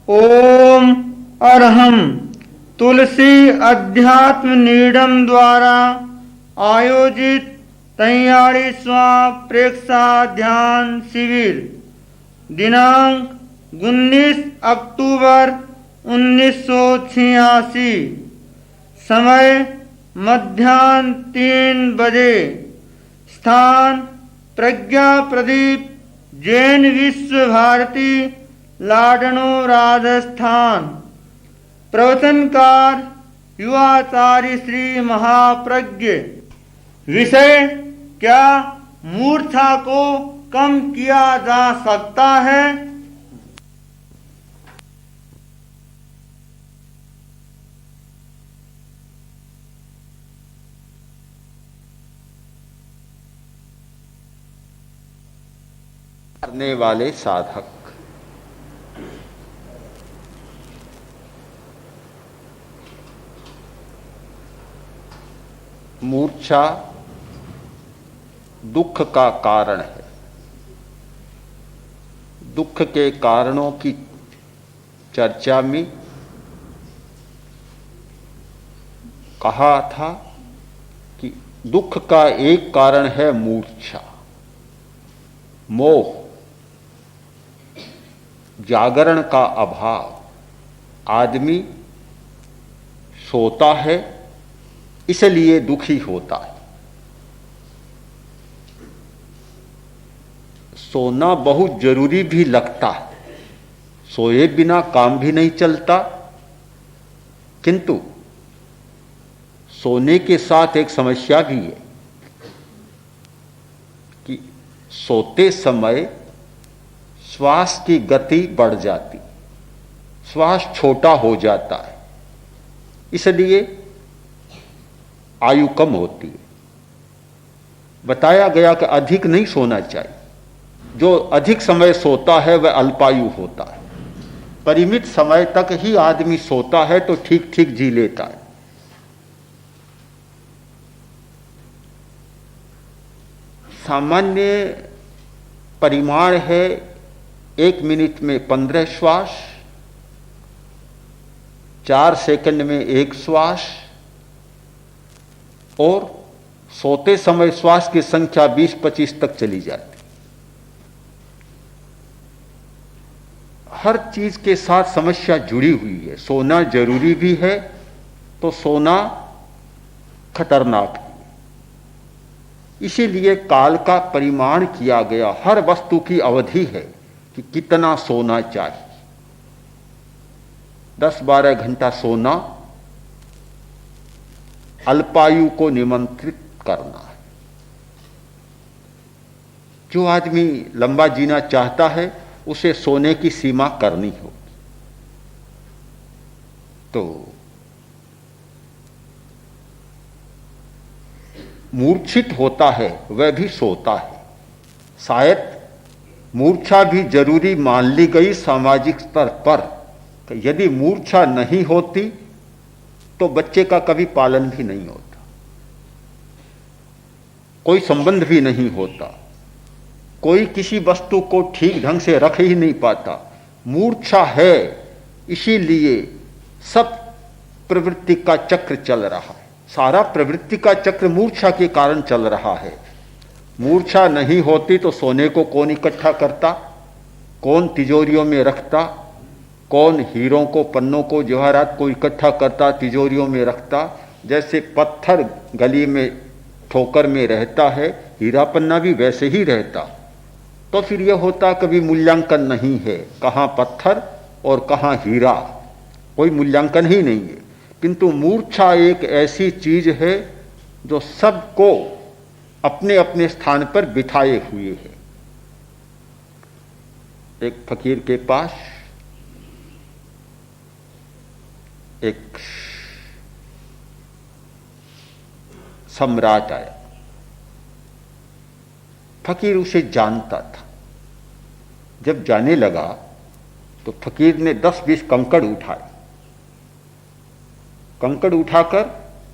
ओम अरहम तुलसी अध्यात्म नीडम द्वारा आयोजित 43वां प्रेक्षा ध्यान शिविर दिनांक 19 अक्टूबर 1986। समय मध्याह्न 3 बजे। स्थान प्रज्ञा प्रदीप जैन विश्व भारती लाडनो राजस्थान। प्रवचनकार युवाचार्य श्री महाप्रज्ञ। विषय क्या मूर्छा को कम किया जा सकता है? करने वाले साधक मूर्छा दुख का कारण है। दुख के कारणों की चर्चा में कहा था कि दुख का एक कारण है मूर्छा, मोह, जागरण का अभाव। आदमी सोता है इसलिए दुखी होता है। सोना बहुत जरूरी भी लगता है, सोए बिना काम भी नहीं चलता, किंतु सोने के साथ एक समस्या भी है कि सोते समय श्वास की गति बढ़ जाती, श्वास छोटा हो जाता है, इसलिए आयु कम होती है। बताया गया कि अधिक नहीं सोना चाहिए। जो अधिक समय सोता है वह अल्पायु होता है। परिमित समय तक ही आदमी सोता है तो ठीक ठीक जी लेता है। सामान्य परिमाण है 1 मिनट में 15 श्वास, 4 सेकंड में 1 श्वास, और सोते समय श्वास की संख्या 20-25 तक चली जाती। हर चीज के साथ समस्या जुड़ी हुई है। सोना जरूरी भी है तो सोना खतरनाक है। इसीलिए काल का परिमाण किया गया। हर वस्तु की अवधि है कि कितना सोना चाहिए। 10-12 घंटा सोना अल्पायु को निमंत्रित करना है। जो आदमी लंबा जीना चाहता है उसे सोने की सीमा करनी होगी। तो मूर्छित होता है वह भी सोता है। शायद मूर्छा भी जरूरी मान ली गई सामाजिक स्तर पर। यदि मूर्छा नहीं होती तो बच्चे का कभी पालन भी नहीं होता, कोई संबंध भी नहीं होता, कोई किसी वस्तु को ठीक ढंग से रख ही नहीं पाता। मूर्छा है, इसीलिए सब प्रवृत्ति का चक्र चल रहा है। सारा प्रवृत्ति का चक्र मूर्छा के कारण चल रहा है। मूर्छा नहीं होती तो सोने को कौन इकट्ठा करता, कौन तिजोरियों में रखता, कौन हीरों को, पन्नों को, जवाहरात को इकट्ठा करता, तिजोरियों में रखता। जैसे पत्थर गली में ठोकर में रहता है, हीरा पन्ना भी वैसे ही रहता। तो फिर यह होता कभी मूल्यांकन नहीं है, कहाँ पत्थर और कहाँ हीरा, कोई मूल्यांकन ही नहीं है। किंतु मूर्छा एक ऐसी चीज है जो सबको अपने अपने स्थान पर बिठाए हुए है। एक फकीर के पास एक सम्राट आया। फकीर उसे जानता था। जब जाने लगा तो फकीर ने 10-20 कंकड़ उठाए। कंकड़ उठाकर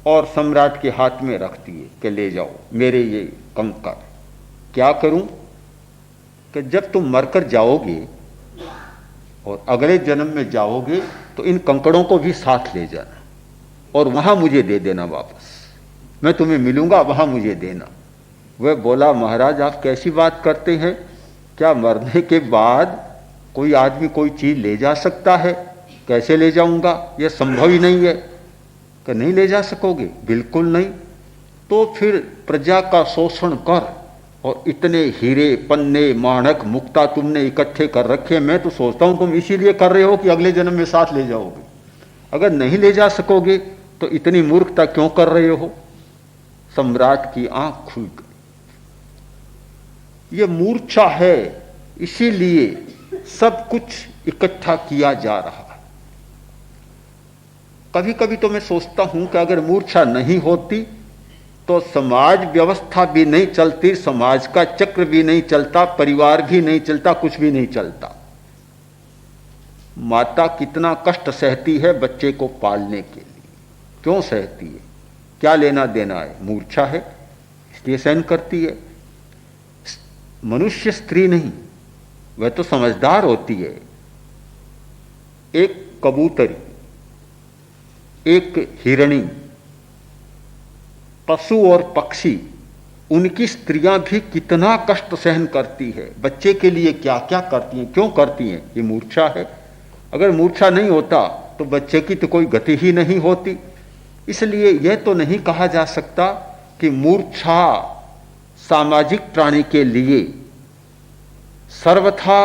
और सम्राट के हाथ में रख दिए कि ले जाओ मेरे ये कंकड़। क्या करूं कि जब तुम मरकर जाओगे और अगले जन्म में जाओगे तो इन कंकड़ों को भी साथ ले जाना और वहां मुझे दे देना वापस, मैं तुम्हें मिलूंगा वहां मुझे देना। वह बोला, महाराज आप कैसी बात करते हैं, क्या मरने के बाद कोई आदमी कोई चीज ले जा सकता है? कैसे ले जाऊंगा, यह संभव ही नहीं है। कि नहीं ले जा सकोगे? बिल्कुल नहीं। तो फिर प्रजा का शोषण कर और इतने हीरे पन्ने माणक मुक्ता तुमने इकट्ठे कर रखे, मैं तो सोचता हूं तुम इसीलिए कर रहे हो कि अगले जन्म में साथ ले जाओगे। अगर नहीं ले जा सकोगे तो इतनी मूर्खता क्यों कर रहे हो? सम्राट की आंख खुल गई। ये मूर्छा है, इसीलिए सब कुछ इकट्ठा किया जा रहा है। कभी कभी तो मैं सोचता हूं कि अगर मूर्छा नहीं होती तो समाज व्यवस्था भी नहीं चलती, समाज का चक्र भी नहीं चलता, परिवार भी नहीं चलता, कुछ भी नहीं चलता। माता कितना कष्ट सहती है बच्चे को पालने के लिए, क्यों सहती है? क्या लेना देना है? मूर्छा है इसलिए सहन करती है। मनुष्य स्त्री नहीं, वह तो समझदार होती है। एक कबूतरी, एक हिरणी, पशु और पक्षी, उनकी स्त्रियां भी कितना कष्ट सहन करती है, बच्चे के लिए क्या क्या करती हैं, क्यों करती हैं? ये मूर्छा है। अगर मूर्छा नहीं होता तो बच्चे की तो कोई गति ही नहीं होती। इसलिए यह तो नहीं कहा जा सकता कि मूर्छा सामाजिक प्राणी के लिए सर्वथा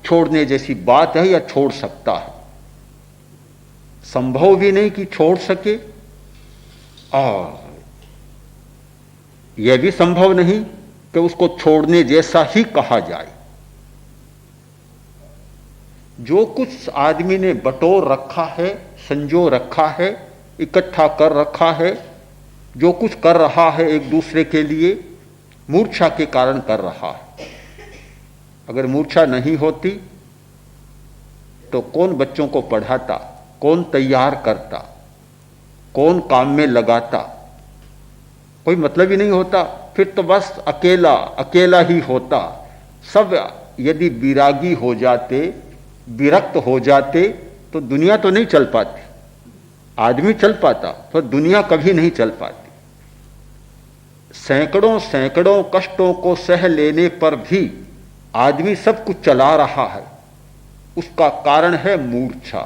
छोड़ने जैसी बात है या छोड़ सकता है। संभव भी नहीं कि छोड़ सके, और यह भी संभव नहीं कि उसको छोड़ने जैसा ही कहा जाए। जो कुछ आदमी ने बटोर रखा है, संजो रखा है, इकट्ठा कर रखा है, जो कुछ कर रहा है एक दूसरे के लिए, मूर्छा के कारण कर रहा है। अगर मूर्छा नहीं होती तो कौन बच्चों को पढ़ाता, कौन तैयार करता, कौन काम में लगाता? कोई मतलब ही नहीं होता। फिर तो बस अकेला अकेला ही होता। सब यदि विरागी हो जाते, विरक्त हो जाते तो दुनिया तो नहीं चल पाती। आदमी चल पाता पर दुनिया कभी नहीं चल पाती। सैकड़ों सैकड़ों कष्टों को सह लेने पर भी आदमी सब कुछ चला रहा है, उसका कारण है मूर्छा।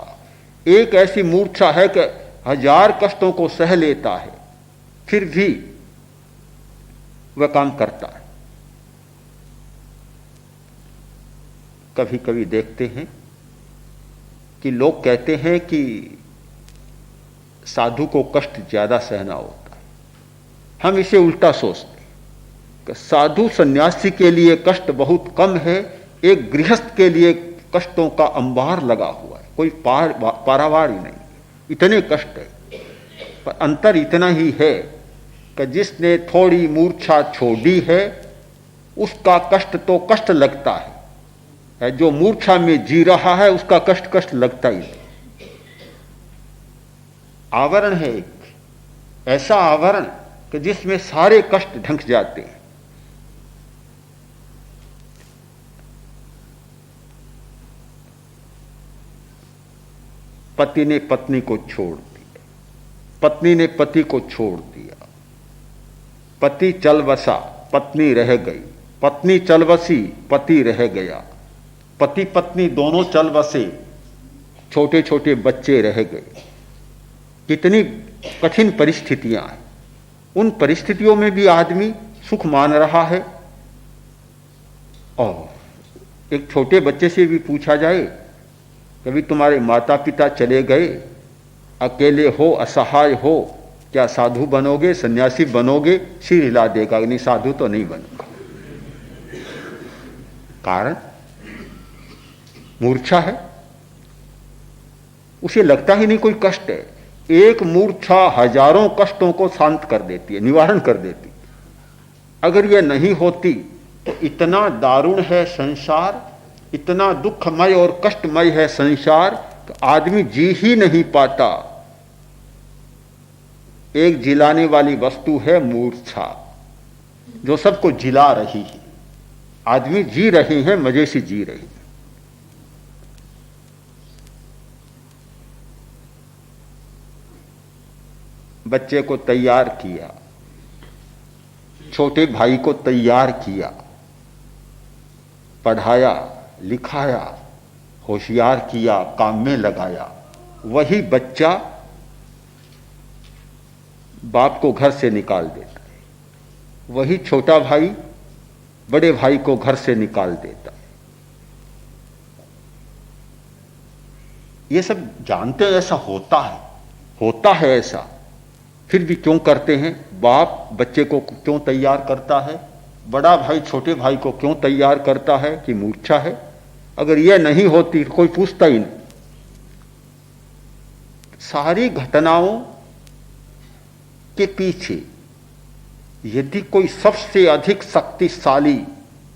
एक ऐसी मूर्छा है कि 1000 कष्टों को सह लेता है फिर भी वह काम करता है। कभी कभी देखते हैं कि लोग कहते हैं कि साधु को कष्ट ज्यादा सहना होता है। हम इसे उल्टा सोचते हैं कि साधु सन्यासी के लिए कष्ट बहुत कम है, एक गृहस्थ के लिए कष्टों का अंबार लगा हुआ है, कोई पारावार ही नहीं, इतने कष्ट है। पर अंतर इतना ही है कि जिसने थोड़ी मूर्छा छोड़ी है उसका कष्ट तो कष्ट लगता है, जो मूर्छा में जी रहा है उसका कष्ट कष्ट लगता ही नहीं। आवरण है एक ऐसा आवरण कि जिसमें सारे कष्ट ढंक जाते हैं। पति ने पत्नी को छोड़ दिया, पत्नी ने पति को छोड़ दिया, पति चल बसा, पत्नी रह गई, पत्नी चल बसी, पति रह गया, पति पत्नी दोनों चल बसे, छोटे छोटे बच्चे रह गए। कितनी कठिन परिस्थितियां हैं। उन परिस्थितियों में भी आदमी सुख मान रहा है। और एक छोटे बच्चे से भी पूछा जाए, कभी तुम्हारे माता पिता चले गए, अकेले हो, असहाय हो, क्या साधु बनोगे, सन्यासी बनोगे? सिर हिला देगा, नहीं साधु तो नहीं बनूंगा। कारण मूर्छा है, उसे लगता ही नहीं कोई कष्ट है। एक मूर्छा हजारों कष्टों को शांत कर देती है, निवारण कर देती। अगर यह नहीं होती तो इतना दारुण है संसार, इतना दुखमय और कष्टमय है संसार कि आदमी जी ही नहीं पाता। एक जिलाने वाली वस्तु है मूर्छा, जो सबको जिला रही है। आदमी जी रहे हैं, मजे से जी रहे हैं। बच्चे को तैयार किया, छोटे भाई को तैयार किया, पढ़ाया लिखाया, होशियार किया, काम में लगाया, वही बच्चा बाप को घर से निकाल देता है। वही छोटा भाई बड़े भाई को घर से निकाल देता है। ये सब जानते हैं ऐसा होता है ऐसा, फिर भी क्यों करते हैं? बाप बच्चे को क्यों तैयार करता है? बड़ा भाई छोटे भाई को क्यों तैयार करता है कि मूर्छा है? अगर यह नहीं होती कोई पूछता ही नहीं। सारी घटनाओं के पीछे यदि कोई सबसे अधिक शक्तिशाली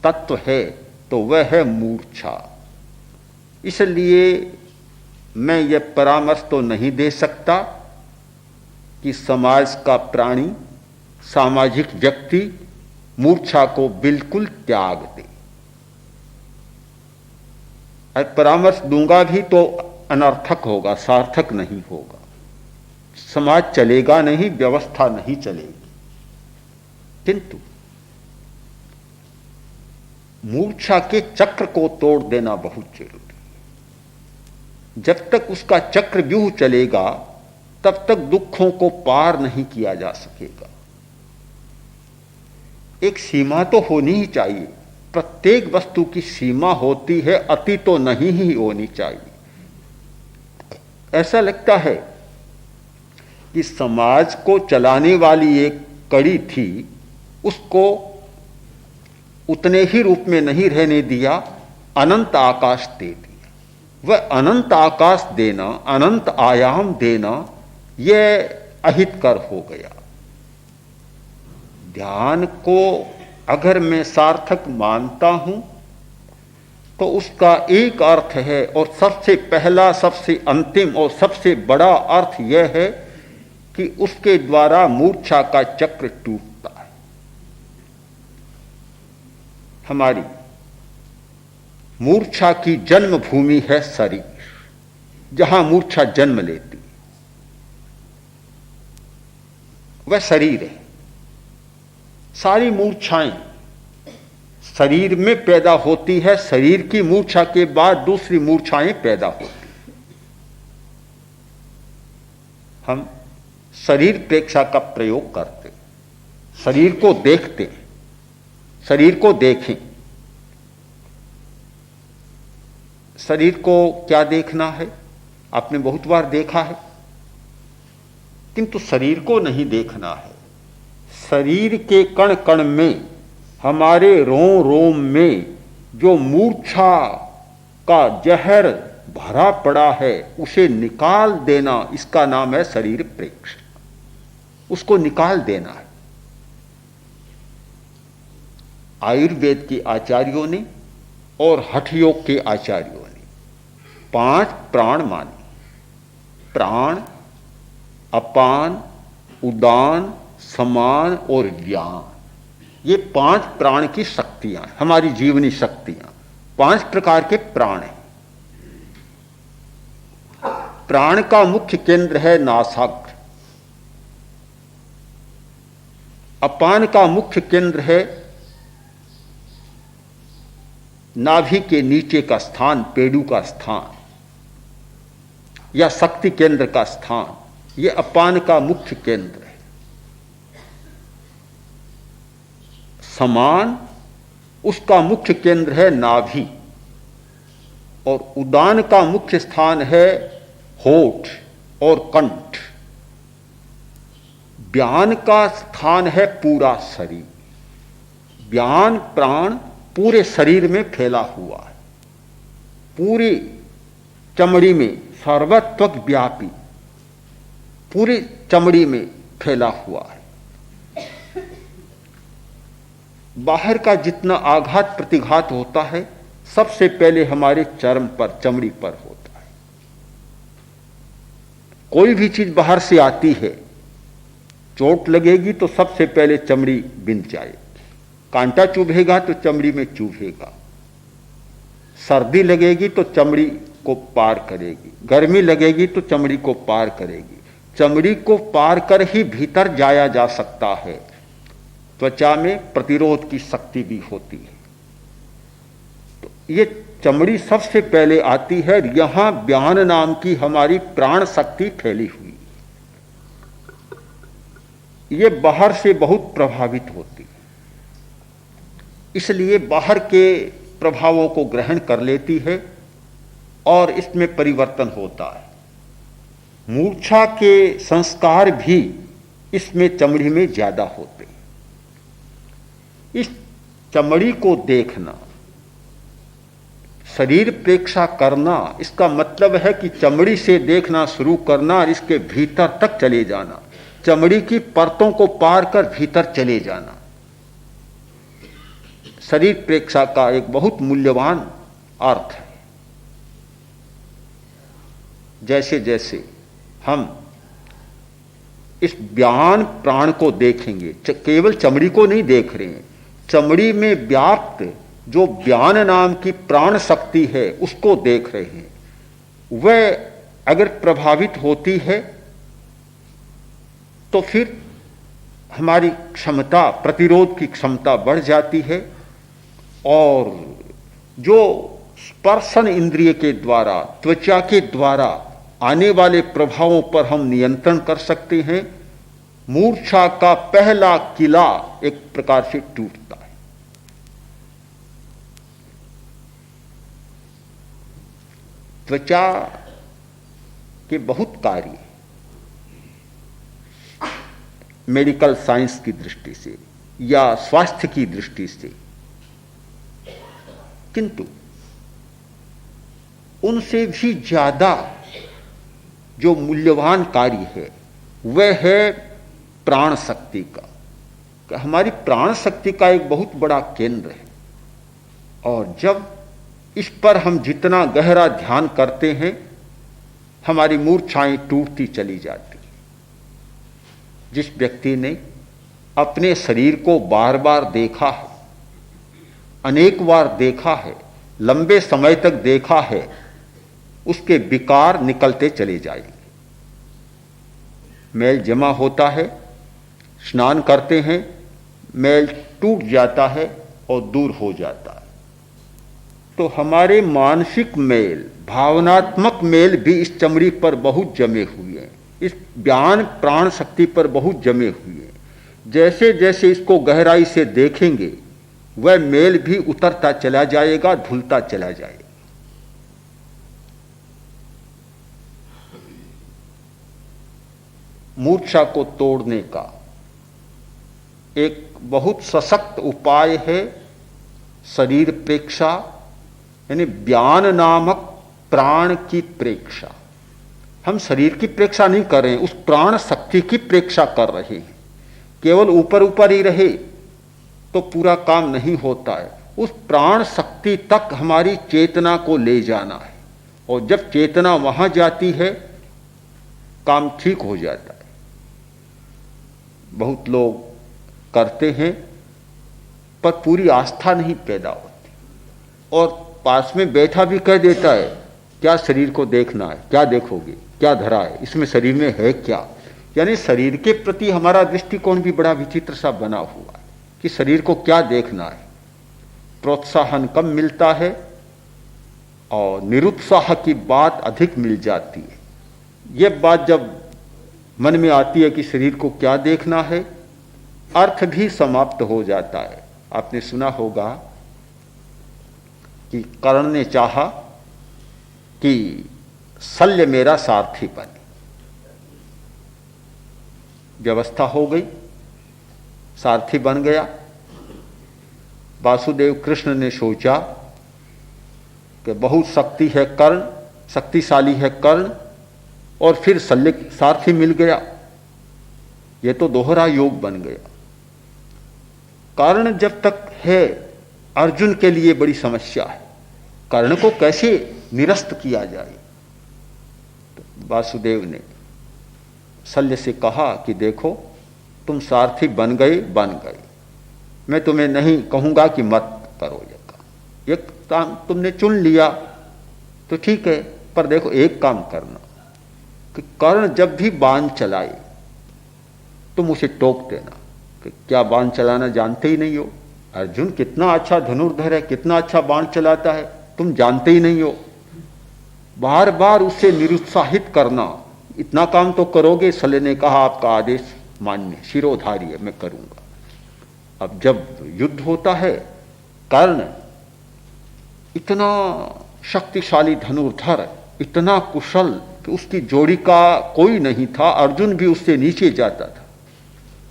तत्व है तो वह है मूर्छा। इसलिए मैं यह परामर्श तो नहीं दे सकता कि समाज का प्राणी, सामाजिक व्यक्ति मूर्छा को बिल्कुल त्याग दे। और परामर्श दूंगा भी तो अनर्थक होगा, सार्थक नहीं होगा। समाज चलेगा नहीं, व्यवस्था नहीं चलेगी। किंतु मूर्छा के चक्र को तोड़ देना बहुत जरूरी है। जब तक उसका चक्र व्यूह चलेगा तब तक दुखों को पार नहीं किया जा सकेगा। एक सीमा तो होनी ही चाहिए। प्रत्येक वस्तु की सीमा होती है, अति तो नहीं ही होनी चाहिए। ऐसा लगता है कि समाज को चलाने वाली एक कड़ी थी, उसको उतने ही रूप में नहीं रहने दिया, अनंत आकाश दे दिया। वह अनंत आकाश देना, अनंत आयाम देना, यह अहितकर हो गया। ध्यान को अगर मैं सार्थक मानता हूं तो उसका एक अर्थ है, और सबसे पहला, सबसे अंतिम और सबसे बड़ा अर्थ यह है कि उसके द्वारा मूर्छा का चक्र टूटता है। हमारी मूर्छा की जन्मभूमि है शरीर, जहां मूर्छा जन्म लेती, वह शरीर है। सारी मूर्छाएं शरीर में पैदा होती है। शरीर की मूर्छा के बाद दूसरी मूर्छाएं पैदा होती। हम शरीर प्रेक्षा का प्रयोग करते, शरीर को देखते, शरीर को देखें। शरीर को क्या देखना है? आपने बहुत बार देखा है, किंतु शरीर को नहीं देखना है। शरीर के कण कण में, हमारे रोम रोम में जो मूर्छा का जहर भरा पड़ा है, उसे निकाल देना, इसका नाम है शरीर प्रेक्षण। उसको निकाल देना है। आयुर्वेद के आचार्यों ने और हठ योग के आचार्यों ने 5 प्राण माने। प्राण, अपान, उदान, समान और व्यान, ये 5 प्राण की शक्तियां, हमारी जीवनी शक्तियां। 5 प्रकार के प्राण हैं। प्राण का मुख्य केंद्र है नासाग्र। अपान का मुख्य केंद्र है नाभि के नीचे का स्थान, पेडू का स्थान या शक्ति केंद्र का स्थान, यह अपान का मुख्य केंद्र है। समान, उसका मुख्य केंद्र है नाभि, और उदान का मुख्य स्थान है होठ और कंठ। व्यान का स्थान है पूरा शरीर। व्यान प्राण पूरे शरीर में फैला हुआ है, पूरी चमड़ी में, सर्वत्वक व्यापी, पूरी चमड़ी में फैला हुआ है। बाहर का जितना आघात प्रतिघात होता है, सबसे पहले हमारे चर्म पर, चमड़ी पर होता है। कोई भी चीज बाहर से आती है, चोट लगेगी तो सबसे पहले चमड़ी बिंध जाएगी। कांटा चुभेगा तो चमड़ी में चुभेगा। सर्दी लगेगी तो चमड़ी को पार करेगी, गर्मी लगेगी तो चमड़ी को पार करेगी। चमड़ी को पार कर ही भीतर जाया जा सकता है। त्वचा में प्रतिरोध की शक्ति भी होती है। तो ये चमड़ी सबसे पहले आती है। यहां व्यान नाम की हमारी प्राण शक्ति फैली हुई, ये बाहर से बहुत प्रभावित होती है, इसलिए बाहर के प्रभावों को ग्रहण कर लेती है और इसमें परिवर्तन होता है। मूर्छा के संस्कार भी इसमें चमड़ी में ज्यादा होते हैं। इस चमड़ी को देखना, शरीर प्रेक्षा करना, इसका मतलब है कि चमड़ी से देखना शुरू करना और इसके भीतर तक चले जाना, चमड़ी की परतों को पार कर भीतर चले जाना। शरीर प्रेक्षा का एक बहुत मूल्यवान अर्थ है। जैसे जैसे हम इस व्यान प्राण को देखेंगे, केवल चमड़ी को नहीं देख रहे हैं, चमड़ी में व्याप्त जो व्यान नाम की प्राण शक्ति है उसको देख रहे हैं। वह अगर प्रभावित होती है तो फिर हमारी क्षमता, प्रतिरोध की क्षमता बढ़ जाती है और जो स्पर्शन इंद्रिय के द्वारा, त्वचा के द्वारा आने वाले प्रभावों पर हम नियंत्रण कर सकते हैं। मूर्छा का पहला किला एक प्रकार से टूटता है। त्वचा के बहुत कार्य मेडिकल साइंस की दृष्टि से या स्वास्थ्य की दृष्टि से, किंतु उनसे भी ज्यादा जो मूल्यवान कार्य है वह है प्राण शक्ति का। हमारी प्राण शक्ति का एक बहुत बड़ा केंद्र है और जब इस पर हम जितना गहरा ध्यान करते हैं हमारी मूर्छाएं टूटती चली जाती। जिस व्यक्ति ने अपने शरीर को बार बार देखा है, अनेक बार देखा है, लंबे समय तक देखा है, उसके विकार निकलते चले जाएंगे। मैल जमा होता है, स्नान करते हैं, मैल टूट जाता है और दूर हो जाता है। तो हमारे मानसिक मैल, भावनात्मक मैल भी इस चमड़ी पर बहुत जमे हुए हैं, इस ज्ञान प्राण शक्ति पर बहुत जमे हुए हैं। जैसे जैसे इसको गहराई से देखेंगे वह मैल भी उतरता चला जाएगा, धुलता चला जाएगा। मूर्छा को तोड़ने का एक बहुत सशक्त उपाय है शरीर प्रेक्षा, यानी व्यान नामक प्राण की प्रेक्षा। हम शरीर की प्रेक्षा नहीं कर रहे हैं, उस प्राण शक्ति की प्रेक्षा कर रहे हैं। केवल ऊपर ऊपर ही रहे तो पूरा काम नहीं होता है, उस प्राण शक्ति तक हमारी चेतना को ले जाना है और जब चेतना वहां जाती है काम ठीक हो जाता है। बहुत लोग करते हैं पर पूरी आस्था नहीं पैदा होती और पास में बैठा भी कह देता है क्या शरीर को देखना है, क्या देखोगे, क्या धरा है, इसमें शरीर में है क्या। यानी शरीर के प्रति हमारा दृष्टिकोण भी बड़ा विचित्र सा बना हुआ है कि शरीर को क्या देखना है। प्रोत्साहन कम मिलता है और निरुत्साह की बात अधिक मिल जाती है। यह बात जब मन में आती है कि शरीर को क्या देखना है, अर्थ भी समाप्त हो जाता है। आपने सुना होगा कि कर्ण ने चाहा कि शल्य मेरा सारथी बने, व्यवस्था हो गई, सारथी बन गया। वासुदेव कृष्ण ने सोचा कि बहुत शक्ति है कर्ण, शक्तिशाली है कर्ण, और फिर शल्य सारथी मिल गया। यह तो दोहरा योग बन गया। कर्ण जब तक है अर्जुन के लिए बड़ी समस्या है, कर्ण को कैसे निरस्त किया जाए। तो वासुदेव ने शल्य से कहा कि देखो तुम सारथी बन गए, मैं तुम्हें नहीं कहूंगा कि मत करो ये काम, एक काम तुमने चुन लिया तो ठीक है, पर देखो एक काम करना, कि कर्ण जब भी बाण चलाए तुम उसे टोक देना कि क्या बाण चलाना जानते ही नहीं हो। अर्जुन कितना अच्छा धनुर्धर है, कितना अच्छा बाण चलाता है, तुम जानते ही नहीं हो। बार बार उसे निरुत्साहित करना, इतना काम तो करोगे। सले ने कहा आपका आदेश मान्य, शिरोधार्य है, मैं करूंगा। अब जब युद्ध होता है, कर्ण इतना शक्तिशाली धनुर्धर, इतना कुशल कि उसकी जोड़ी का कोई नहीं था, अर्जुन भी उससे नीचे जाता था।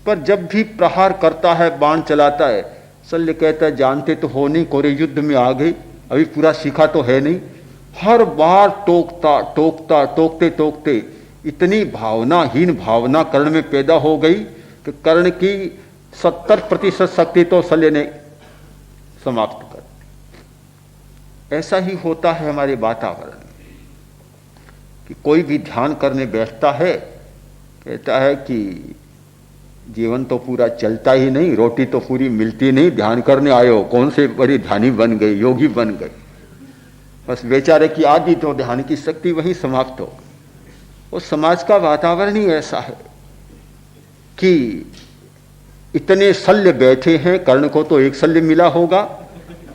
पर जब भी प्रहार करता है, बाण चलाता है, शल्य कहता है जानते तो हो नहीं, कोरे युद्ध में आ गई, अभी पूरा सीखा तो है नहीं। हर बार टोकता टोकता टोकते टोकते इतनी भावनाहीन भावना कर्ण में पैदा हो गई कि कर्ण की 70% शक्ति तो शल्य ने समाप्त कर दी। ऐसा ही होता है हमारे वातावरण में कि कोई भी ध्यान करने बैठता है, कहता है कि जीवन तो पूरा चलता ही नहीं, रोटी तो पूरी मिलती नहीं, ध्यान करने आए हो, कौन से बड़ी ध्यानी बन गए, योगी बन गए। बस बेचारे की आदि तो ध्यान की शक्ति वहीं समाप्त हो। और समाज का वातावरण ही ऐसा है कि इतने शल्य बैठे हैं, कर्ण को तो एक शल्य मिला होगा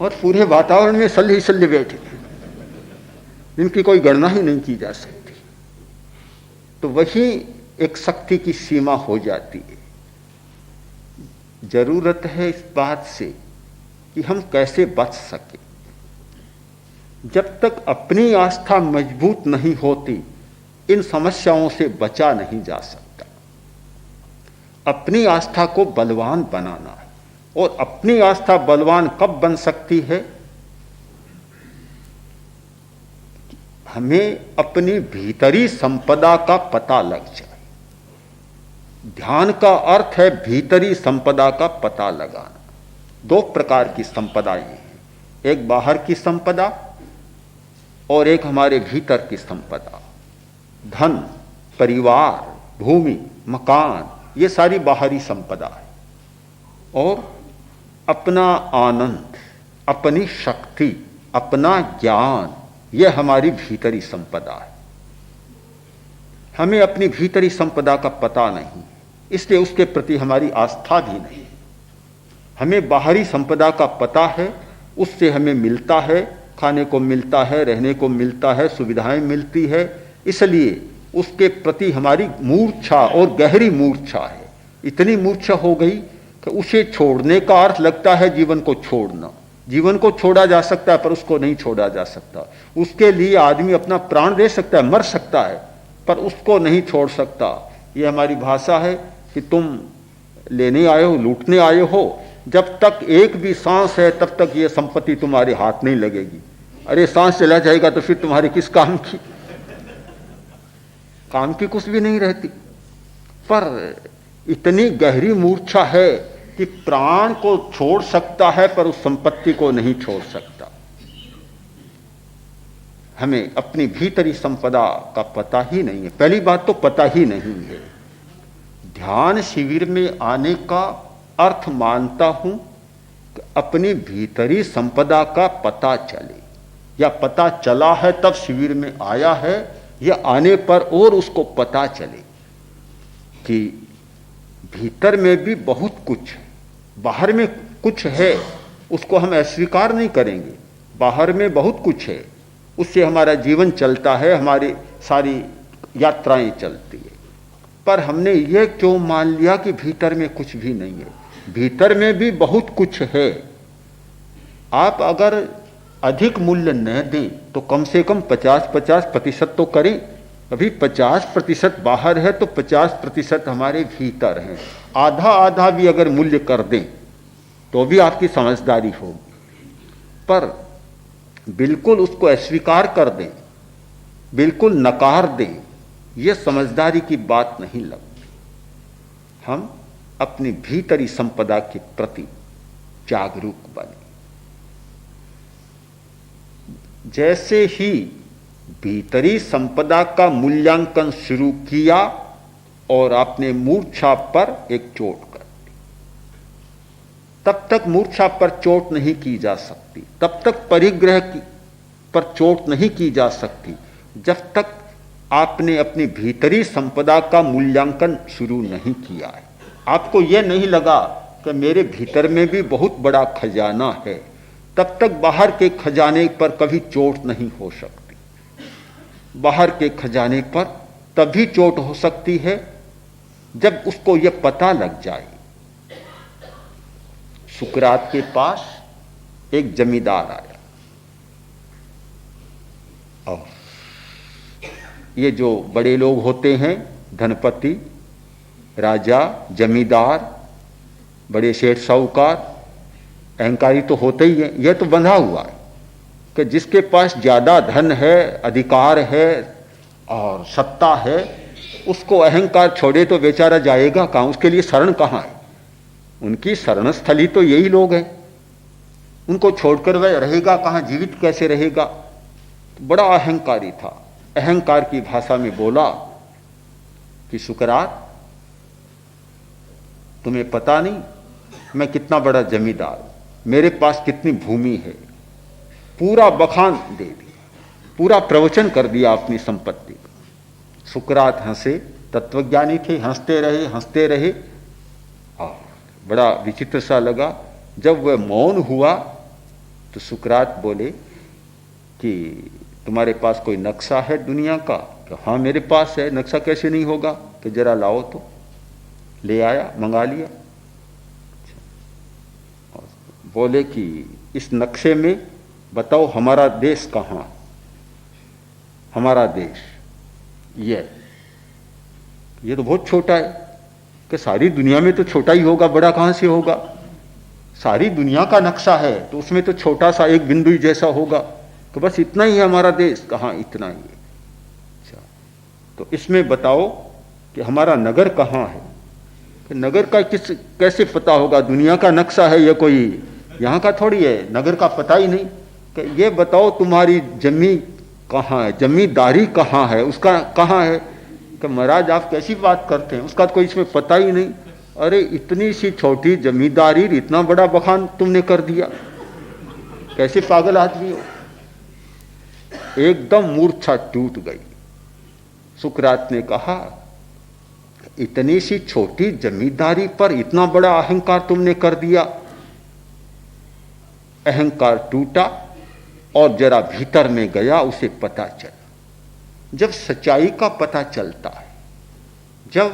और पूरे वातावरण में शल्य ही शल्य बैठे हैं, जिनकी कोई गणना ही नहीं की जा सकती। तो वही एक शक्ति की सीमा हो जाती है। जरूरत है इस बात से कि हम कैसे बच सके। जब तक अपनी आस्था मजबूत नहीं होती, इन समस्याओं से बचा नहीं जा सकता। अपनी आस्था को बलवान बनाना है। और अपनी आस्था बलवान कब बन सकती है? हमें अपनी भीतरी संपदा का पता लग जाए। ध्यान का अर्थ है भीतरी संपदा का पता लगाना। दो प्रकार की संपदाएं हैं, एक बाहर की संपदा और एक हमारे भीतर की संपदा। धन, परिवार, भूमि, मकान, ये सारी बाहरी संपदा है। और अपना आनंद, अपनी शक्ति, अपना ज्ञान, यह हमारी भीतरी संपदा है। हमें अपनी भीतरी संपदा का पता नहीं, इसलिए उसके प्रति हमारी आस्था भी नहीं। हमें बाहरी संपदा का पता है, उससे हमें मिलता है, खाने को मिलता है, रहने को मिलता है, सुविधाएं मिलती है, इसलिए उसके प्रति हमारी मूर्छा और गहरी मूर्छा है। इतनी मूर्छा हो गई कि उसे छोड़ने का अर्थ लगता है जीवन को छोड़ना। जीवन को छोड़ा जा सकता है पर उसको नहीं छोड़ा जा सकता। उसके लिए आदमी अपना प्राण दे सकता है, मर सकता है, पर उसको नहीं छोड़ सकता। ये हमारी भाषा है कि तुम लेने आए हो, लूटने आए हो, जब तक एक भी सांस है तब तक ये संपत्ति तुम्हारे हाथ नहीं लगेगी। अरे सांस चला जाएगा तो फिर तुम्हारे किस काम की? काम की कुछ भी नहीं रहती। पर इतनी गहरी मूर्छा है कि प्राण को छोड़ सकता है पर उस संपत्ति को नहीं छोड़ सकता। हमें अपनी भीतरी संपदा का पता ही नहीं है। पहली बात तो पता ही नहीं है। ध्यान शिविर में आने का अर्थ मानता हूं कि अपनी भीतरी संपदा का पता चले, या पता चला है तब शिविर में आया है, या आने पर और उसको पता चले कि भीतर में भी बहुत कुछ है, बाहर में कुछ है, उसको हम अस्वीकार नहीं करेंगे। बाहर में बहुत कुछ है, उससे हमारा जीवन चलता है, हमारी सारी यात्राएं चलती है। पर हमने ये क्यों मान लिया कि भीतर में कुछ भी नहीं है? भीतर में भी बहुत कुछ है। आप अगर अधिक मूल्य न दें तो कम से कम 50-50% तो करें। अभी 50% बाहर है तो 50% हमारे भीतर हैं। आधा आधा भी अगर मूल्य कर दें तो भी आपकी समझदारी होगी। पर बिल्कुल उसको अस्वीकार कर दें, बिल्कुल नकार दें, यह समझदारी की बात नहीं लगती। हम अपनी भीतरी संपदा के प्रति जागरूक बने। जैसे ही भीतरी संपदा का मूल्यांकन शुरू किया और आपने मूर्छा पर एक चोट कर दी, तब तक मूर्छा पर चोट नहीं की जा सकती, तब तक परिग्रह पर चोट नहीं की जा सकती, जब तक आपने अपनी भीतरी संपदा का मूल्यांकन शुरू नहीं किया है। आपको यह नहीं लगा कि मेरे भीतर में भी बहुत बड़ा खजाना है, तब तक बाहर के खजाने पर कभी चोट नहीं हो सकती। बाहर के खजाने पर तभी चोट हो सकती है जब उसको यह पता लग जाए। सुकरात के पास एक जमींदार आया, और ये जो बड़े लोग होते हैं, धनपति, राजा, जमींदार, बड़े सेठ साहूकार, अहंकारी तो होते ही हैं। यह तो बंधा हुआ है कि जिसके पास ज्यादा धन है, अधिकार है और सत्ता है, उसको अहंकार छोड़े तो बेचारा जाएगा कहां, उसके लिए शरण कहां है। उनकी शरण स्थली तो यही लोग हैं, उनको छोड़कर वह रहेगा कहां, जीवित कैसे रहेगा। तो बड़ा अहंकारी था। अहंकार की भाषा में बोला कि सुकरात, तुम्हें पता नहीं मैं कितना बड़ा जमींदार हूं, मेरे पास कितनी भूमि है। पूरा बखान दे दिया, पूरा प्रवचन कर दिया अपनी संपत्ति का। सुकरात हंसे, तत्वज्ञानी थे, हंसते रहे हंसते रहे। और बड़ा विचित्र सा लगा जब वह मौन हुआ तो सुकरात बोले कि तुम्हारे पास कोई नक्शा है दुनिया का? कि हाँ मेरे पास है। नक्शा कैसे नहीं होगा? कि जरा लाओ। तो ले आया, मंगा लिया। बोले कि इस नक्शे में बताओ हमारा देश कहाँ है? हमारा देश ये तो बहुत छोटा है। कि सारी दुनिया में तो छोटा ही होगा, बड़ा कहाँ से होगा? सारी दुनिया का नक्शा है तो उसमें तो छोटा सा एक बिंदु ही जैसा होगा। तो बस इतना ही है हमारा देश। कहाँ? इतना ही है। अच्छा, तो इसमें बताओ कि हमारा नगर कहाँ है? कि नगर का कैसे पता होगा? दुनिया का नक्शा है, ये कोई यहाँ का थोड़ी है, नगर का पता ही नहीं। कि ये बताओ तुम्हारी जमी कहाँ है, जमींदारी कहाँ है, उसका कहाँ है? कि महाराज आप कैसी बात करते हैं, उसका तो कोई इसमें पता ही नहीं। अरे इतनी सी छोटी जमींदारी, इतना बड़ा बखान तुमने कर दिया, कैसे पागल आदमी हो। एकदम मूर्छा टूट गई। सुकरात ने कहा, इतनी सी छोटी जमींदारी पर इतना बड़ा अहंकार तुमने कर दिया। अहंकार टूटा और जरा भीतर में गया, उसे पता चला। जब सच्चाई का पता चलता है, जब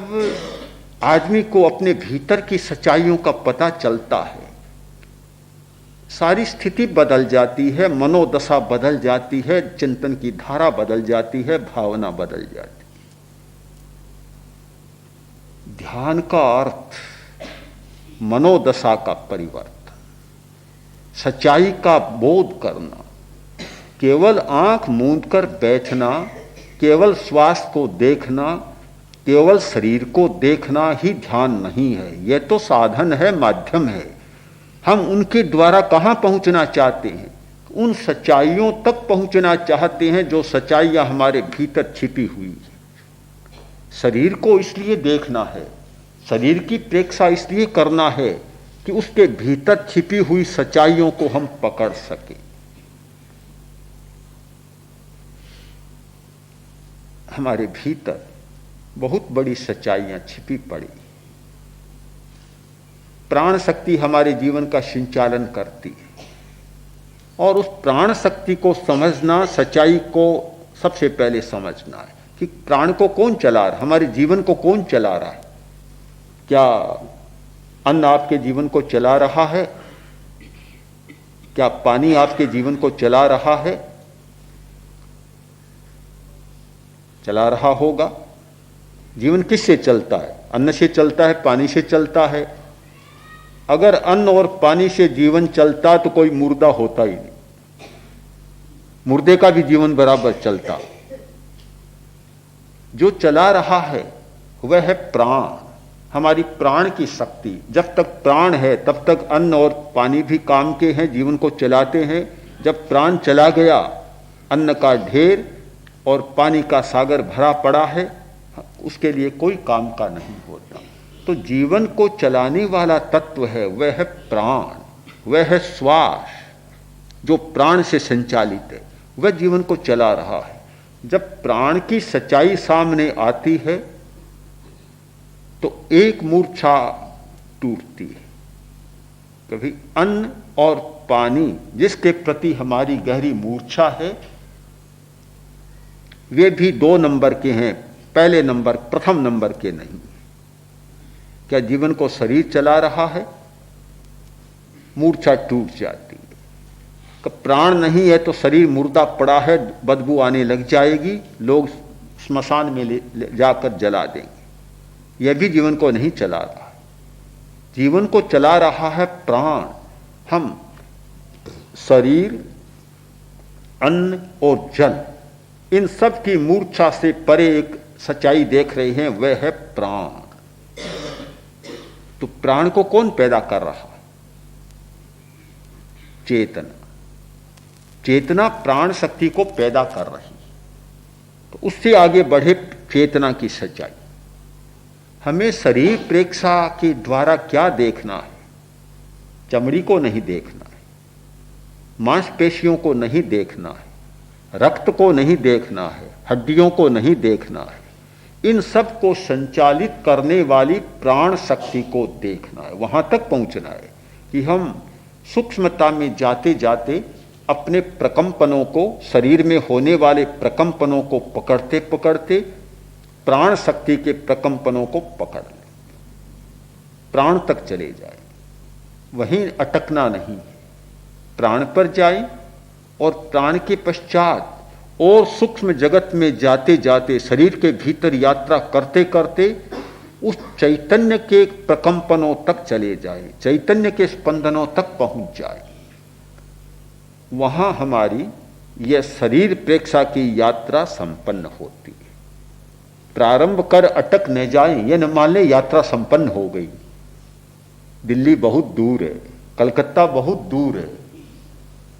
आदमी को अपने भीतर की सच्चाइयों का पता चलता है, सारी स्थिति बदल जाती है, मनोदशा बदल जाती है, चिंतन की धारा बदल जाती है, भावना बदल जाती है। ध्यान का अर्थ मनोदशा का परिवर्तन, सच्चाई का बोध करना। केवल आंख मूंद कर बैठना, केवल श्वास को देखना, केवल शरीर को देखना ही ध्यान नहीं है। यह तो साधन है, माध्यम है। हम उनके द्वारा कहाँ पहुंचना चाहते हैं? उन सच्चाइयों तक पहुंचना चाहते हैं जो सच्चाइयाँ हमारे भीतर छिपी हुई है। शरीर को इसलिए देखना है, शरीर की प्रेक्षा इसलिए करना है कि उसके भीतर छिपी हुई सच्चाइयों को हम पकड़ सकें। हमारे भीतर बहुत बड़ी सच्चाइयां छिपी पड़ी। प्राण शक्ति हमारे जीवन का संचालन करती है, और उस प्राण शक्ति को समझना, सच्चाई को सबसे पहले समझना है कि प्राण को कौन चला रहा है, हमारे जीवन को कौन चला रहा है। क्या अन्न आपके जीवन को चला रहा है? क्या पानी आपके जीवन को चला रहा है? चला रहा होगा। जीवन किससे चलता है? अन्न से चलता है, पानी से चलता है। अगर अन्न और पानी से जीवन चलता तो कोई मुर्दा होता ही नहीं, मुर्दे का भी जीवन बराबर चलता। जो चला रहा है वह है प्राण, हमारी प्राण की शक्ति। जब तक प्राण है तब तक अन्न और पानी भी काम के हैं, जीवन को चलाते हैं। जब प्राण चला गया, अन्न का ढेर और पानी का सागर भरा पड़ा है, उसके लिए कोई काम का नहीं होता। तो जीवन को चलाने वाला तत्व है वह है प्राण, वह है श्वास। जो प्राण से संचालित है वह जीवन को चला रहा है। जब प्राण की सच्चाई सामने आती है तो एक मूर्छा टूटती है। कभी अन्न और पानी जिसके प्रति हमारी गहरी मूर्छा है, वे भी 2 नंबर के हैं, पहले नंबर प्रथम नंबर के नहीं। क्या जीवन को शरीर चला रहा है, मूर्छा टूट जाती है। प्राण नहीं है तो शरीर मुर्दा पड़ा है, बदबू आने लग जाएगी, लोग स्मशान में ले जाकर जला देंगे। यह भी जीवन को नहीं चला रहा। जीवन को चला रहा है प्राण। हम शरीर, अन्न और जल, इन सब की मूर्छा से परे एक सच्चाई देख रहे हैं, वह है प्राण। तो प्राण को कौन पैदा कर रहा है? चेतना। चेतना प्राण शक्ति को पैदा कर रही। तो उससे आगे बढ़े चेतना की सच्चाई। हमें शरीर प्रेक्षा के द्वारा क्या देखना है? चमड़ी को नहीं देखना है, मांसपेशियों को नहीं देखना है, रक्त को नहीं देखना है, हड्डियों को नहीं देखना है। इन सब को संचालित करने वाली प्राण शक्ति को देखना है। वहां तक पहुंचना है कि हम सूक्ष्मता में जाते जाते अपने प्रकंपनों को, शरीर में होने वाले प्रकंपनों को पकड़ते पकड़ते प्राण शक्ति के प्रकंपनों को पकड़ लें, प्राण तक चले जाए। वहीं अटकना नहीं है, प्राण पर जाए और प्राण के पश्चात और सूक्ष्म जगत में जाते जाते, शरीर के भीतर यात्रा करते करते उस चैतन्य के प्रकंपनों तक चले जाए, चैतन्य के स्पंदनों तक पहुंच जाए। वहां हमारी यह शरीर प्रेक्षा की यात्रा संपन्न होती है। प्रारंभ कर अटक न जाए, यह न मान ले यात्रा संपन्न हो गई। दिल्ली बहुत दूर है, कलकत्ता बहुत दूर है।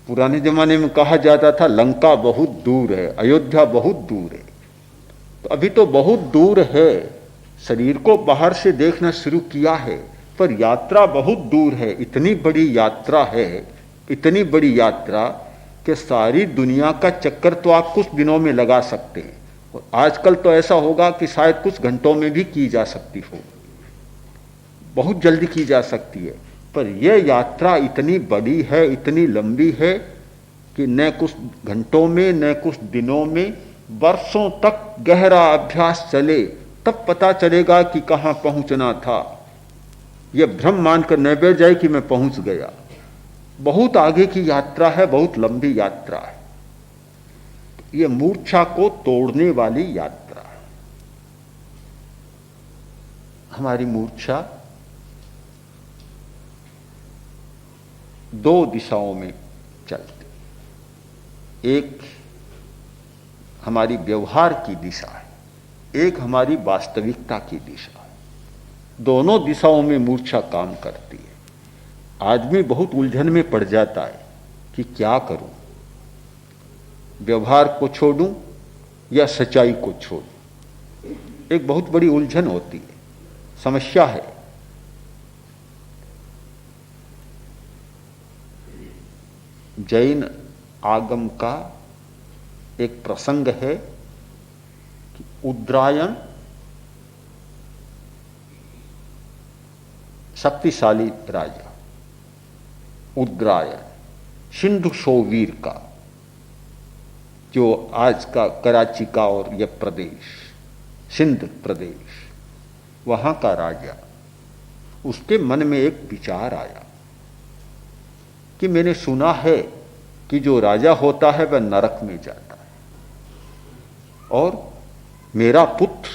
पुराने जमाने में कहा जाता था लंका बहुत दूर है, अयोध्या बहुत दूर है। तो अभी तो बहुत दूर है, शरीर को बाहर से देखना शुरू किया है, पर यात्रा बहुत दूर है। इतनी बड़ी यात्रा है, इतनी बड़ी यात्रा कि सारी दुनिया का चक्कर तो आप कुछ दिनों में लगा सकते हैं, और आजकल तो ऐसा होगा कि शायद कुछ घंटों में भी की जा सकती हो, बहुत जल्दी की जा सकती है। पर यह यात्रा इतनी बड़ी है, इतनी लंबी है कि न कुछ घंटों में, न कुछ दिनों में, वर्षों तक गहरा अभ्यास चले तब पता चलेगा कि कहाँ पहुंचना था। यह भ्रम मानकर न बैठ जाए कि मैं पहुंच गया। बहुत आगे की यात्रा है, बहुत लंबी यात्रा है। यह मूर्छा को तोड़ने वाली यात्रा है। हमारी मूर्छा 2 दिशाओं में चलती। एक हमारी व्यवहार की दिशा है, एक हमारी वास्तविकता की दिशा है। दोनों दिशाओं में मूर्छा काम करती है। आदमी बहुत उलझन में पड़ जाता है कि क्या करूं, व्यवहार को छोड़ूं या सच्चाई को छोड़ूं। एक बहुत बड़ी उलझन होती है, समस्या है। जैन आगम का एक प्रसंग है कि उद्रायण शक्तिशाली राजा, उद्रायण सिंधु शोवीर का, जो आज का कराची का और यह प्रदेश सिंध प्रदेश, वहां का राजा, उसके मन में एक विचार आया कि मैंने सुना है कि जो राजा होता है वह नरक में जाता है, और मेरा पुत्र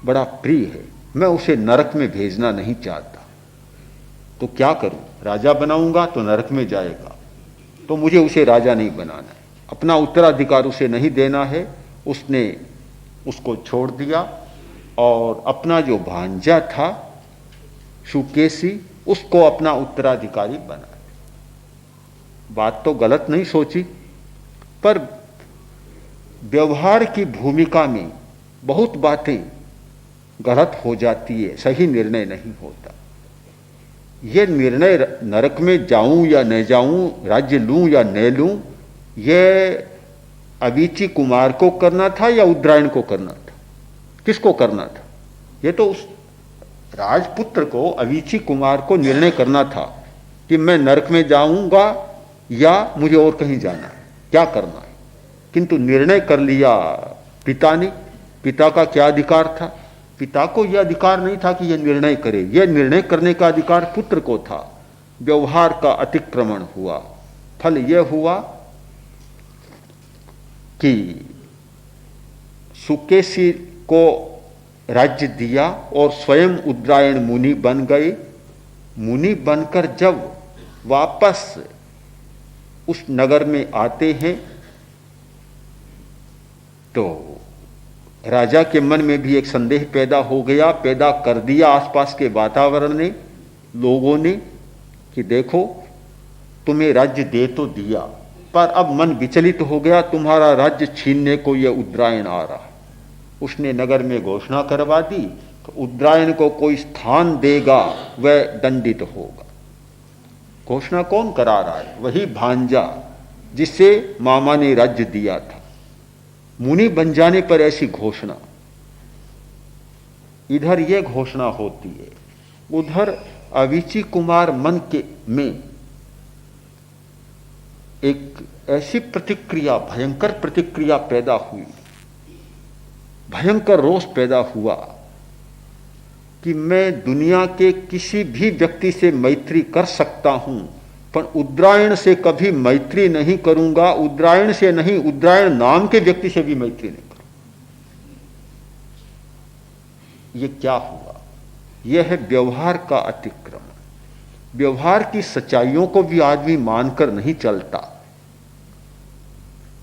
बड़ा प्रिय है, मैं उसे नरक में भेजना नहीं चाहता। तो क्या करूं? राजा बनाऊंगा तो नरक में जाएगा, तो मुझे उसे राजा नहीं बनाना है, अपना उत्तराधिकार उसे नहीं देना है। उसने उसको छोड़ दिया और अपना जो भांजा था सुकेशी, उसको अपना उत्तराधिकारी बना। बात तो गलत नहीं सोची, पर व्यवहार की भूमिका में बहुत बातें गलत हो जाती है, सही निर्णय नहीं होता। यह निर्णय नरक में जाऊं या न जाऊं, राज्य लूं या न लूं, यह अवीची कुमार को करना था या उद्रायण को करना था? किसको करना था? ये तो उस राजपुत्र को, अवीची कुमार को निर्णय करना था कि मैं नरक में जाऊंगा या मुझे और कहीं जाना है, क्या करना है। किंतु निर्णय कर लिया पिता ने। पिता का क्या अधिकार था? पिता को यह अधिकार नहीं था कि यह निर्णय करे। यह निर्णय करने का अधिकार पुत्र को था। व्यवहार का अतिक्रमण हुआ। फल यह हुआ कि सुकेशी को राज्य दिया और स्वयं उद्रायण मुनि बन गए। मुनि बनकर जब वापस उस नगर में आते हैं तो राजा के मन में भी एक संदेह पैदा हो गया, पैदा कर दिया आसपास के वातावरण ने, लोगों ने, कि देखो तुम्हें राज्य दे तो दिया पर अब मन विचलित हो गया, तुम्हारा राज्य छीनने को यह उद्रायण आ रहा है। उसने नगर में घोषणा करवा दी कि उद्रायण को कोई स्थान देगा वह दंडित होगा। घोषणा कौन करा रहा है? वही भांजा जिसे मामा ने राज्य दिया था। मुनि बन जाने पर ऐसी घोषणा, इधर यह घोषणा होती है, उधर अवीची कुमार मन के में एक ऐसी प्रतिक्रिया, भयंकर प्रतिक्रिया पैदा हुई, भयंकर रोष पैदा हुआ कि मैं दुनिया के किसी भी व्यक्ति से मैत्री कर सकता हूं पर उद्रायण से कभी मैत्री नहीं करूंगा। उद्रायण से नहीं, उद्रायण नाम के व्यक्ति से भी मैत्री नहीं करूंगा। यह क्या हुआ? यह है व्यवहार का अतिक्रमण। व्यवहार की सच्चाइयों को भी आदमी मानकर नहीं चलता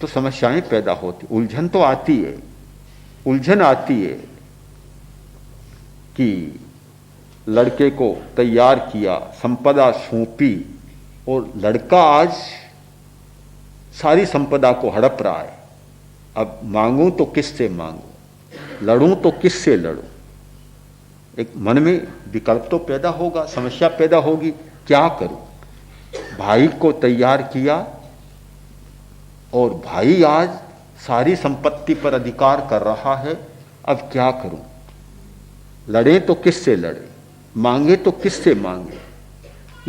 तो समस्याएं पैदा होती, उलझन तो आती है। उलझन आती है कि लड़के को तैयार किया, संपदा सौंपी और लड़का आज सारी संपदा को हड़प रहा है। अब मांगूं तो किससे मांगूं, लड़ूं तो किससे लड़ूं? एक मन में विकल्प तो पैदा होगा, समस्या पैदा होगी, क्या करूं? भाई को तैयार किया और भाई आज सारी संपत्ति पर अधिकार कर रहा है, अब क्या करूं? लड़े तो किससे लड़े, मांगे तो किससे मांगे?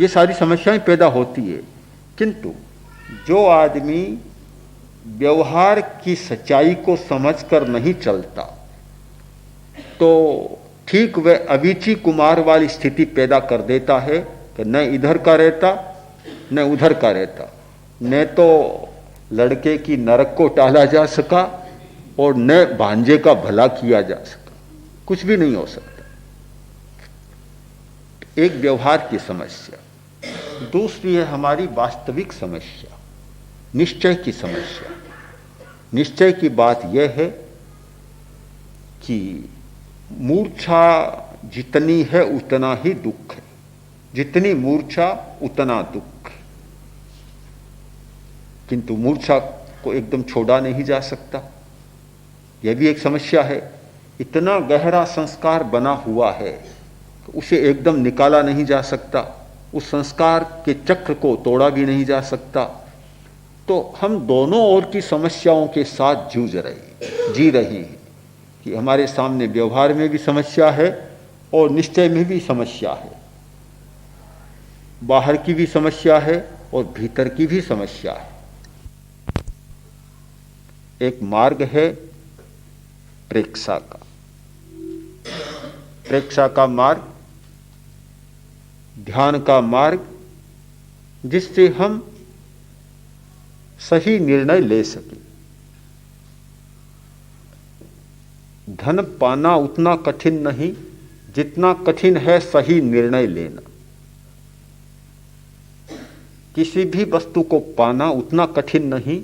ये सारी समस्याएं पैदा होती है। किंतु जो आदमी व्यवहार की सच्चाई को समझकर नहीं चलता तो ठीक वह अवीची कुमार वाली स्थिति पैदा कर देता है कि न इधर का रहता न उधर का रहता, न तो लड़के की नरक को टाला जा सका और न भांजे का भला किया जा सका। कुछ भी नहीं हो सकता। एक व्यवहार की समस्या। दूसरी है हमारी वास्तविक समस्या, निश्चय की समस्या। निश्चय की बात यह है कि मूर्छा जितनी है उतना ही दुख है, जितनी मूर्छा उतना दुख है। किंतु मूर्छा को एकदम छोड़ा नहीं जा सकता, यह भी एक समस्या है। इतना गहरा संस्कार बना हुआ है कि उसे एकदम निकाला नहीं जा सकता, उस संस्कार के चक्र को तोड़ा भी नहीं जा सकता। तो हम दोनों ओर की समस्याओं के साथ जी रहे हैं कि हमारे सामने व्यवहार में भी समस्या है और निश्चय में भी समस्या है, बाहर की भी समस्या है और भीतर की भी समस्या है। एक मार्ग है प्रेक्षा का। प्रेक्षा का मार्ग, ध्यान का मार्ग, जिससे हम सही निर्णय ले सकें। धन पाना उतना कठिन नहीं जितना कठिन है सही निर्णय लेना। किसी भी वस्तु को पाना उतना कठिन नहीं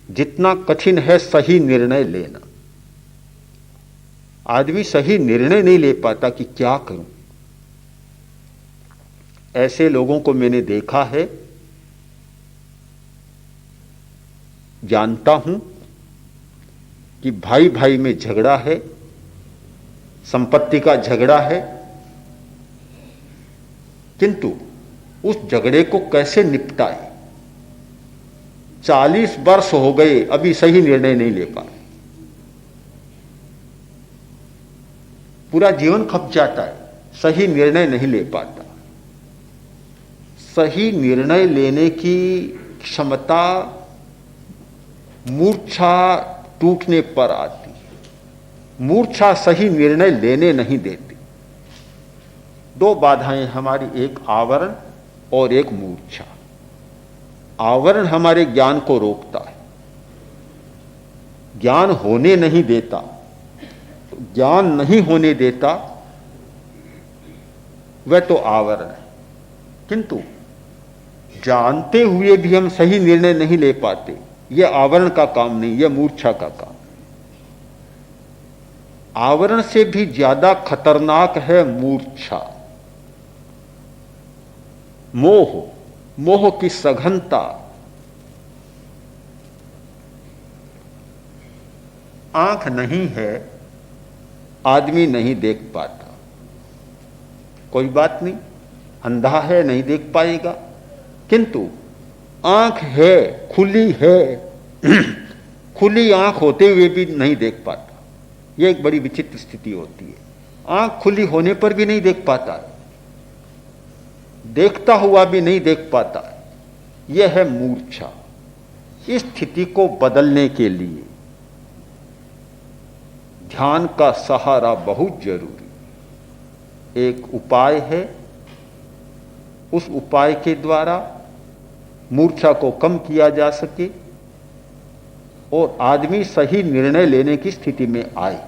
जितना कठिन है सही निर्णय लेना। आदमी सही निर्णय नहीं ले पाता कि क्या करूं। ऐसे लोगों को मैंने देखा है, जानता हूं कि भाई भाई में झगड़ा है, संपत्ति का झगड़ा है, किंतु उस झगड़े को कैसे निपटाए 40 वर्ष हो गए, अभी सही निर्णय नहीं ले पा रहे। पूरा जीवन खप जाता है, सही निर्णय नहीं ले पाता। सही निर्णय लेने की क्षमता मूर्छा टूटने पर आती है। मूर्छा सही निर्णय लेने नहीं देती। दो बाधाएं हमारी, एक आवरण और एक मूर्छा। आवरण हमारे ज्ञान को रोकता है, ज्ञान होने नहीं देता। ज्ञान नहीं होने देता वह तो आवरण है, किंतु जानते हुए भी हम सही निर्णय नहीं ले पाते, यह आवरण का काम नहीं, यह मूर्छा का काम। आवरण से भी ज्यादा खतरनाक है मूर्छा। मोह, मोह की सघनता। आंख नहीं है, आदमी नहीं देख पाता, कोई बात नहीं, अंधा है नहीं देख पाएगा, किंतु आंख है, खुली है, खुली आंख होते हुए भी नहीं देख पाता। यह एक बड़ी विचित्र स्थिति होती है। आंख खुली होने पर भी नहीं देख पाता है, देखता हुआ भी नहीं देख पाता है। यह है मूर्छा। इस स्थिति को बदलने के लिए ध्यान का सहारा बहुत जरूरी। एक उपाय है, उस उपाय के द्वारा मूर्छा को कम किया जा सके और आदमी सही निर्णय लेने की स्थिति में आए।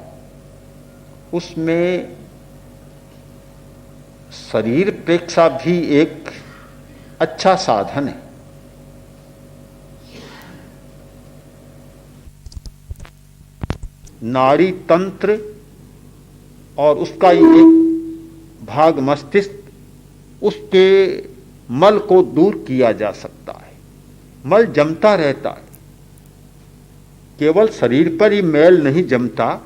उसमें शरीर प्रेक्षा भी एक अच्छा साधन है। नाड़ी तंत्र और उसका एक भाग मस्तिष्क, उसके मल को दूर किया जा सकता है। मल जमता रहता है, केवल शरीर पर ही मैल नहीं जमता,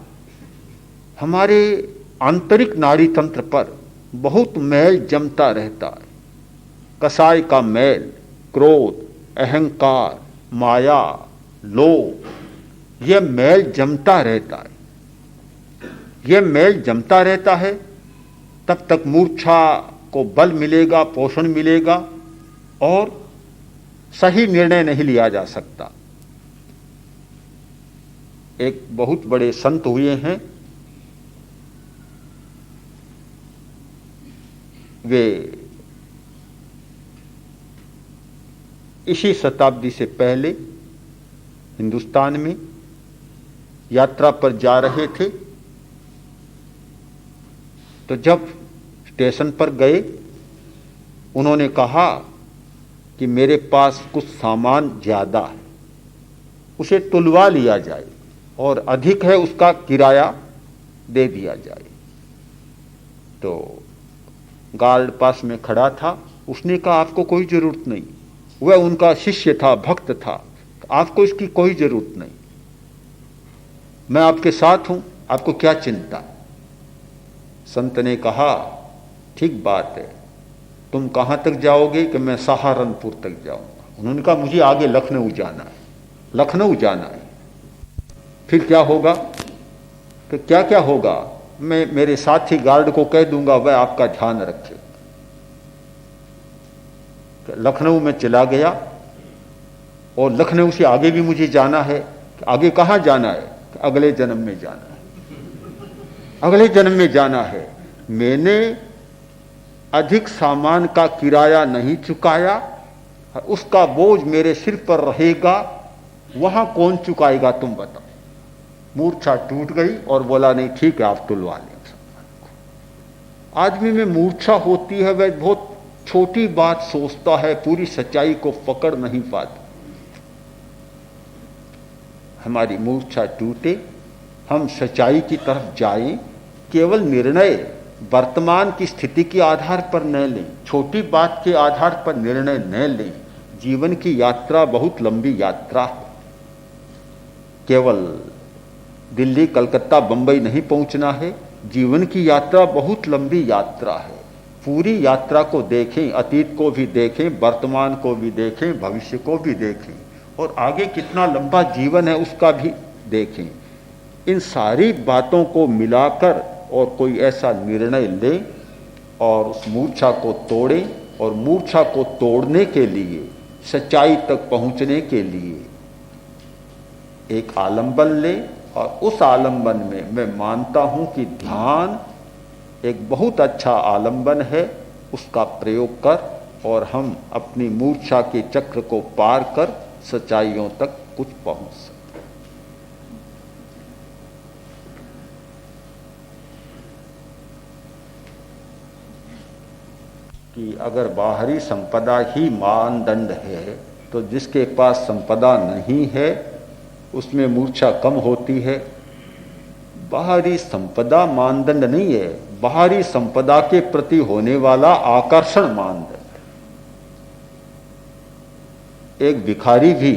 हमारे आंतरिक नाड़ी तंत्र पर बहुत मैल जमता रहता है। कसाय का मैल, क्रोध, अहंकार, माया, लोभ, यह मैल जमता रहता है। यह मैल जमता रहता है, तब तक मूर्छा को बल मिलेगा, पोषण मिलेगा और सही निर्णय नहीं लिया जा सकता। एक बहुत बड़े संत हुए हैं, वे इसी शताब्दी से पहले हिंदुस्तान में यात्रा पर जा रहे थे। तो जब स्टेशन पर गए, उन्होंने कहा कि मेरे पास कुछ सामान ज्यादा है, उसे तुलवा लिया जाए और अधिक है उसका किराया दे दिया जाए। तो गार्ड पास में खड़ा था, उसने कहा आपको कोई जरूरत नहीं, वह उनका शिष्य था, भक्त था, आपको इसकी कोई जरूरत नहीं, मैं आपके साथ हूं, आपको क्या चिंता। संत ने कहा ठीक बात है, तुम कहां तक जाओगे? कि मैं सहारनपुर तक जाऊंगा। उन्होंने कहा मुझे आगे लखनऊ जाना है, लखनऊ जाना है। फिर क्या होगा? तो क्या क्या होगा? मैं मेरे साथी गार्ड को कह दूंगा, वह आपका ध्यान रखे। लखनऊ में चला गया और लखनऊ से आगे भी मुझे जाना है। आगे कहां जाना है? अगले जन्म में जाना है, अगले जन्म में जाना है। मैंने अधिक सामान का किराया नहीं चुकाया, उसका बोझ मेरे सिर पर रहेगा, वहां कौन चुकाएगा तुम बताओ। मूर्छा टूट गई और बोला नहीं ठीक है, आप तुलवा लें। आदमी में मूर्छा होती है, वह बहुत छोटी बात सोचता है, पूरी सच्चाई को पकड़ नहीं पाता। हमारी मूर्छा टूटे, हम सच्चाई की तरफ जाएं। केवल निर्णय वर्तमान की स्थिति के आधार पर न लें, छोटी बात के आधार पर निर्णय न लें। जीवन की यात्रा बहुत लंबी यात्रा है। केवल दिल्ली, कलकत्ता, बंबई नहीं पहुंचना है। जीवन की यात्रा बहुत लंबी यात्रा है। पूरी यात्रा को देखें, अतीत को भी देखें, वर्तमान को भी देखें, भविष्य को भी देखें और आगे कितना लंबा जीवन है उसका भी देखें। इन सारी बातों को मिलाकर और कोई ऐसा निर्णय ले और उस मूर्छा को तोड़े, और मूर्छा को तोड़ने के लिए, सच्चाई तक पहुंचने के लिए एक आलंबन ले। और उस आलंबन में मैं मानता हूं कि ध्यान एक बहुत अच्छा आलंबन है, उसका प्रयोग कर और हम अपनी मूर्छा के चक्र को पार कर सच्चाइयों तक कुछ पहुंच सकते। कि अगर बाहरी संपदा ही मानदंड है तो जिसके पास संपदा नहीं है उसमें मूर्छा कम होती है। बाहरी संपदा मानदंड नहीं है, बाहरी संपदा के प्रति होने वाला आकर्षण मानदंड। एक भिखारी भी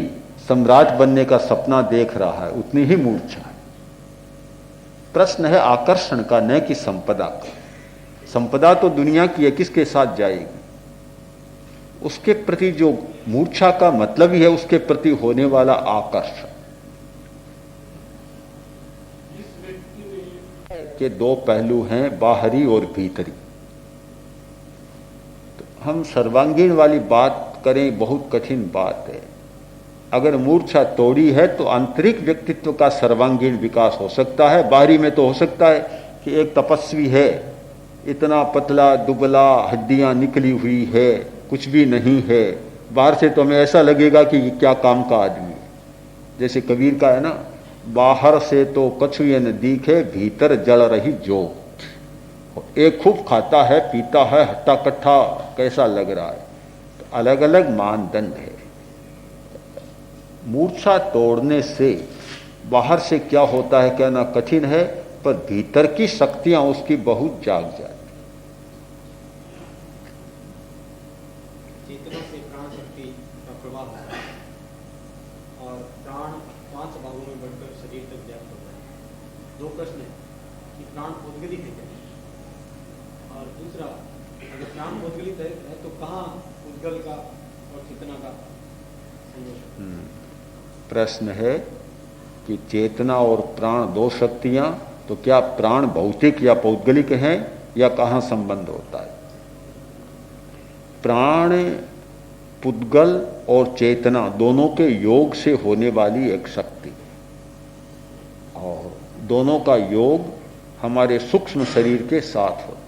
सम्राट बनने का सपना देख रहा है, उतनी ही मूर्छा है। प्रश्न है आकर्षण का, न कि संपदा का। संपदा तो दुनिया की है, किसके साथ जाएगी? उसके प्रति जो मूर्छा का मतलब ही है उसके प्रति होने वाला आकर्षण। के दो पहलू हैं, बाहरी और भीतरी। तो हम सर्वांगीण वाली बात करें, बहुत कठिन बात है। अगर मूर्छा तोड़ी है तो आंतरिक व्यक्तित्व का सर्वांगीण विकास हो सकता है। बाहरी में तो हो सकता है कि एक तपस्वी है, इतना पतला दुबला, हड्डियां निकली हुई है, कुछ भी नहीं है। बाहर से तो हमें ऐसा लगेगा कि ये क्या काम का आदमी है। जैसे कबीर का है ना, बाहर से तो कछुए न दिखे, भीतर जल रही जोत। एक खूब खाता है, पीता है, हट्टा कट्ठा कैसा लग रहा है। तो अलग अलग मानदंड है। मूर्छा तोड़ने से बाहर से क्या होता है कहना कठिन है, पर भीतर की शक्तियां उसकी बहुत जाग जाती। चेतना से प्राण शक्ति का प्रवाह होता है और प्राण 5 भागों में बढ़कर शरीर तक व्याप्त होता है। 2 प्रश्न है कि प्राण उद्गलित है क्या, और दूसरा अगर प्राण उद्गलित है तो कहाँ उद्गल का और चेतना का संयोग? प्रश्न है कि चेतना और प्राण 2 शक्तियां, तो क्या प्राण भौतिक या पौद्गलिक हैं या कहाँ संबंध होता है? प्राण पुद्गल और चेतना दोनों के योग से होने वाली एक शक्ति, और दोनों का योग हमारे सूक्ष्म शरीर के साथ होता है।